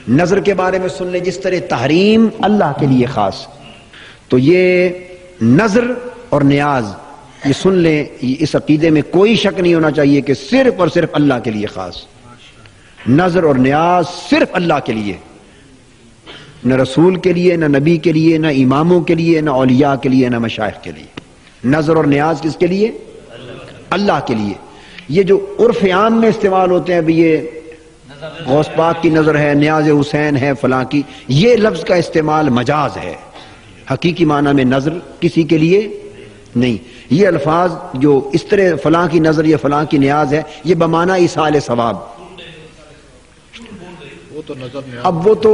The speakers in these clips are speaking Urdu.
نظر کے بارے میں سن لیں جس طرح تحریم اللہ کے لیے خاص، تو یہ نظر اور نیاز یہ سن لیں، اس عقیدے میں کوئی شک نہیں ہونا چاہیے کہ صرف اور صرف اللہ کے لیے خاص، نظر اور نیاز صرف اللہ کے لیے، نہ رسول کے لیے، نہ نبی کے لیے، نہ اماموں کے لیے، نہ اولیاء کے لیے، نہ مشائخ کے لیے۔ نظر اور نیاز کس کے لیے؟ اللہ کے لیے۔ یہ جو عرف عام میں استعمال ہوتے ہیں، ابھی یہ غوث پاک کی نظر ہے، نیاز حسین ہے، فلاں کی، یہ لفظ کا استعمال مجاز ہے، حقیقی معنی میں نظر کسی کے لیے نہیں۔ یہ الفاظ جو اس طرح فلاں کی نظر یا فلاں کی نیاز ہے، یہ بمعنی ایصال ثواب۔ اب وہ تو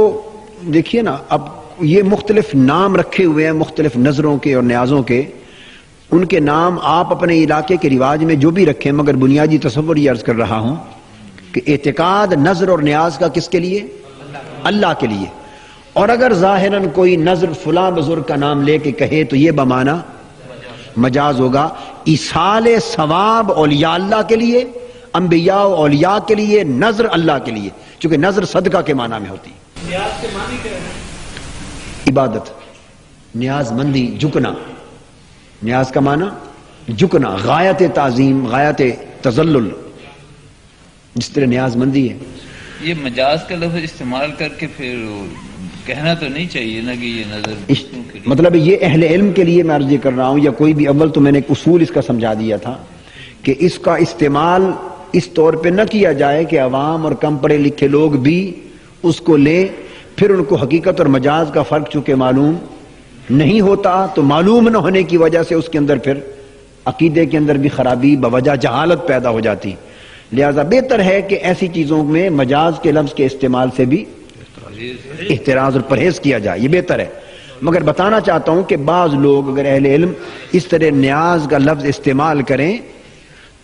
دیکھیے نا، اب یہ مختلف نام رکھے ہوئے ہیں مختلف نظروں کے اور نیازوں کے، ان کے نام آپ اپنے علاقے کے رواج میں جو بھی رکھیں، مگر بنیادی تصور یہ عرض کر رہا ہوں کہ اعتقاد نظر اور نیاز کا کس کے لیے؟ اللہ کے لیے۔ اور اگر ظاہراً کوئی نظر فلاں بزرگ کا نام لے کے کہے تو یہ بمعنی مجاز ہوگا۔ ایصال ثواب اولیاء اللہ کے لیے، انبیاء و اولیاء کے لیے، نظر اللہ کے لیے، چونکہ نظر صدقہ کے معنی میں ہوتی ہے۔ نیاز کے معنی کیا ہے؟ عبادت، نیاز مندی، جھکنا۔ نیاز کا معنی جھکنا، غایت تعظیم، غایت تذلل، جس طرح نیاز مندی ہے۔ یہ مجاز کا لفظ استعمال کر کے پھر کہنا تو نہیں چاہیے نا کہ یہ نظر مطلب یہ اہل علم کے لیے میں عرض کر رہا ہوں، یا کوئی بھی، اول تو میں نے ایک اصول اس کا سمجھا دیا تھا کہ اس کا استعمال اس طور پہ نہ کیا جائے کہ عوام اور کم پڑھے لکھے لوگ بھی اس کو لیں، پھر ان کو حقیقت اور مجاز کا فرق چونکہ معلوم نہیں ہوتا، تو معلوم نہ ہونے کی وجہ سے اس کے اندر پھر عقیدے کے اندر بھی خرابی بوجہ جہالت پیدا ہو جاتی۔ لہذا بہتر ہے کہ ایسی چیزوں میں مجاز کے لفظ کے استعمال سے بھی احتراز اور پرہیز کیا جائے، یہ بہتر ہے۔ مگر بتانا چاہتا ہوں کہ بعض لوگ اگر اہل علم اس طرح نیاز کا لفظ استعمال کریں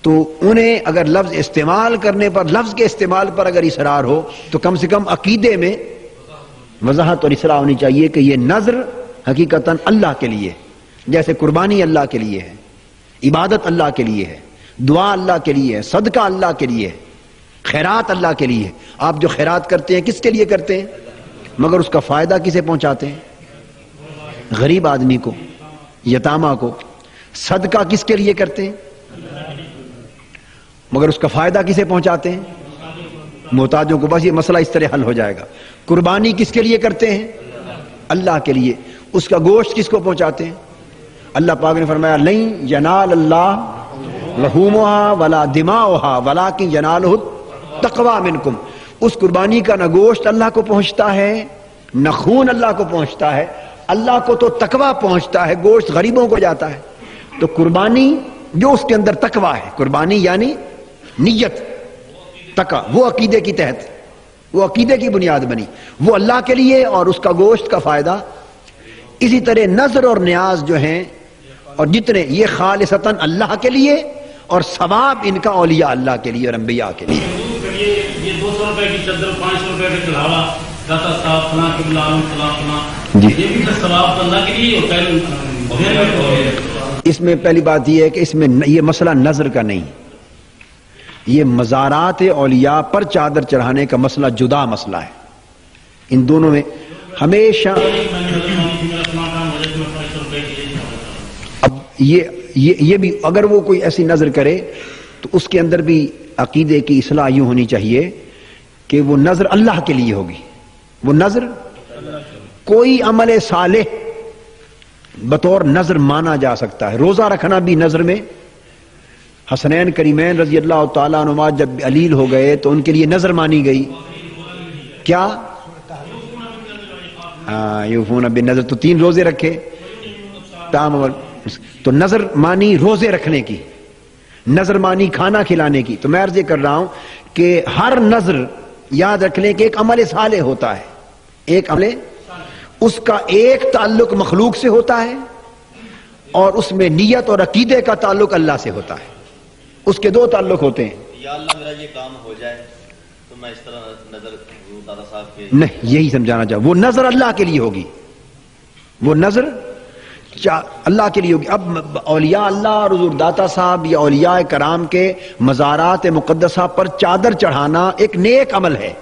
تو انہیں اگر لفظ استعمال کرنے پر، لفظ کے استعمال پر اگر اصرار ہو تو کم سے کم عقیدے میں وضاحت اور اصلاح ہونی چاہیے کہ یہ نظر حقیقتاً اللہ کے لیے، جیسے قربانی اللہ کے لیے ہے، عبادت اللہ کے لیے ہے، دعا اللہ کے لیے ہے، صدقہ اللہ کے لیے ہے، خیرات اللہ کے لیے ہے۔ آپ جو خیرات کرتے ہیں کس کے لیے کرتے ہیں؟ مگر اس کا فائدہ کسے پہنچاتے ہیں؟ غریب آدمی کو، یتامہ کو۔ صدقہ کس کے لیے کرتے ہیں؟ مگر اس کا فائدہ کسے پہنچاتے ہیں؟ محتاجوں کو۔ بس یہ مسئلہ اس طرح حل ہو جائے گا۔ قربانی کس کے لیے کرتے ہیں؟ اللہ کے لیے۔ اس کا گوشت کس کو پہنچاتے ہیں؟ اللہ پاک نے فرمایا لن ینال اللہ لحومها ولا دماؤها ولکن ینالہ التقوی منکم۔ اس قربانی کا نہ گوشت اللہ کو پہنچتا ہے، نہ خون اللہ کو پہنچتا ہے، اللہ کو تو تقوی پہنچتا ہے، گوشت غریبوں کو جاتا ہے۔ تو قربانی جو اس کے اندر تقوی ہے، قربانی یعنی نیت، تقوی، وہ عقیدے کی تحت، وہ عقیدے کی بنیاد بنی، وہ اللہ کے لیے، اور اس کا گوشت کا فائدہ۔ اسی طرح نظر اور نیاز جو ہیں اور جتنے، یہ خالصتاً اللہ کے لیے، اور ثواب ان کا اولیاء اللہ کے لیے اور انبیاء کے لیے۔ یہ 200 روپے کی چادر، 500 روپے کا چڑھاوا، داتا صاحب فلاں کے بلا فلاں فلاں، جی، یہ بھی تو ثواب تو اللہ کے لیے ہوتا ہے۔ اس میں پہلی بات یہ ہے کہ اس میں یہ مسئلہ نظر کا نہیں، یہ مزارات اولیاء پر چادر چڑھانے کا مسئلہ جدا مسئلہ ہے۔ ان دونوں میں ہمیشہ اب یہ بھی اگر وہ کوئی ایسی نظر کرے تو اس کے اندر بھی عقیدے کی اصلاح یوں ہونی چاہیے کہ وہ نظر اللہ کے لیے ہوگی۔ وہ نظر، کوئی عمل صالح بطور نظر مانا جا سکتا ہے۔ روزہ رکھنا بھی نظر میں، حسنین کریمین رضی اللہ تعالیٰ عنہما جب علیل ہو گئے تو ان کے لیے نظر مانی گئی، کیا؟ یوفون بالنذر، تو 3 روزے رکھے، تو نظر مانی روزے رکھنے کی، نظر مانی کھانا کھلانے کی۔ تو میں عرض یہ کر رہا ہوں کہ ہر نظر یاد رکھ لیں کہ ایک عمل صالح ہوتا ہے، ایک عمل، اس کا ایک تعلق مخلوق سے ہوتا ہے اور اس میں نیت اور عقیدے کا تعلق اللہ سے ہوتا ہے۔ اس کے 2 تعلق ہوتے ہیں۔ یا اللہ میرا یہ کام ہو جائے تو میں اس طرح نظر دادا صاحب کے، نہیں، یہی سمجھانا چاہوں، وہ نظر اللہ کے لیے ہوگی، وہ نظر اللہ کے لیے ہوگی۔ اب اولیاء اللہ اور حضور داتا صاحب یا اولیاء کرام کے مزارات مقدسہ پر چادر چڑھانا ایک نیک عمل ہے۔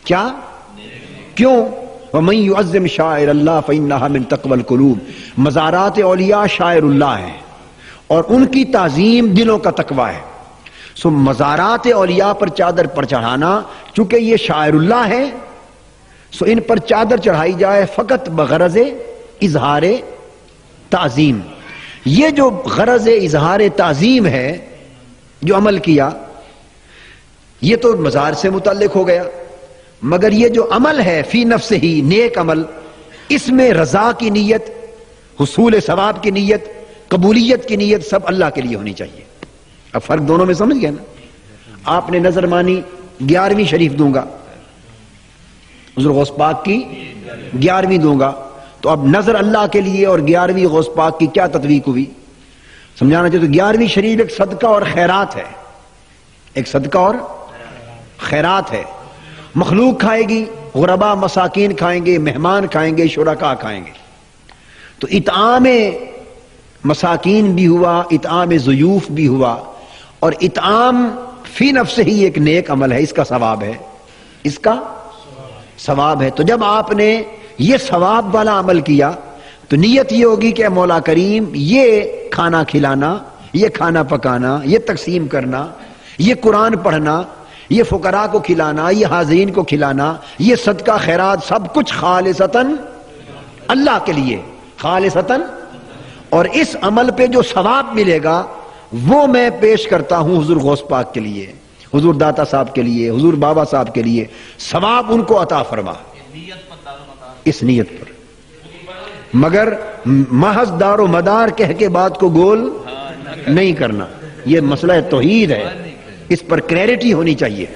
کیا؟ کیوں؟ وَمَن يُعَظِّمْ شَعَائِرَ اللَّهِ فَإِنَّهَا مِن تَقْوَى الْقُلُوبِ، مزارات اولیاء شاعر اللہ ہیں اور ان کی تعظیم دلوں کا تقوی ہے. سو مزارات اولیاء پر چادر پر چڑھانا، چونکہ یہ شاعر اللہ ہے، سو ان پر چادر چڑھائی جائے فقط بغرض اظہار تعظیم. یہ جو غرض اظہار تعظیم ہے جو عمل کیا، یہ تو مزار سے متعلق ہو گیا، مگر یہ جو عمل ہے فی نفس ہی نیک عمل، اس میں رضا کی نیت، حصول ثواب کی نیت، قبولیت کی نیت سب اللہ کے لیے ہونی چاہیے. اب فرق دونوں میں سمجھ گیا نا؟ آپ نے نظر مانی 11ویں شریف دوں گا، حضور غوث پاک کی 11ویں دوں گا، تو اب نظر اللہ کے لیے اور 11ویں غوث پاک کی کیا تطبیق ہوئی؟ سمجھانا چاہتے 11ویں شریف ایک صدقہ اور خیرات ہے، ایک صدقہ اور خیرات ہے. مخلوق کھائے گی، غربا مساکین کھائیں گے، مہمان کھائیں گے، شرکاء کھائیں گے. تو اطعام مساکین بھی ہوا، اطعام ضیوف بھی ہوا، اور اطعام فی نفس ہی ایک نیک عمل ہے، اس کا ثواب ہے، اس کا ثواب ہے. تو جب آپ نے یہ ثواب والا عمل کیا تو نیت یہ ہوگی کہ مولا کریم یہ کھانا کھلانا، یہ کھانا پکانا، یہ تقسیم کرنا، یہ قرآن پڑھنا، یہ فقراء کو کھلانا، یہ حاضرین کو کھلانا، یہ صدقہ خیرات سب کچھ خالصتاً اللہ کے لیے، خالصتاً. اور اس عمل پہ جو ثواب ملے گا وہ میں پیش کرتا ہوں حضور غوث پاک کے لیے، حضور داتا صاحب کے لیے، حضور بابا صاحب کے لیے. ثواب ان کو عطا فرما اس نیت پر. مگر محض دار و مدار کہہ کے بات کو گول نہیں کرنا، یہ مسئلہ توحید ہے، اس پر کلیئرٹی ہونی چاہیے.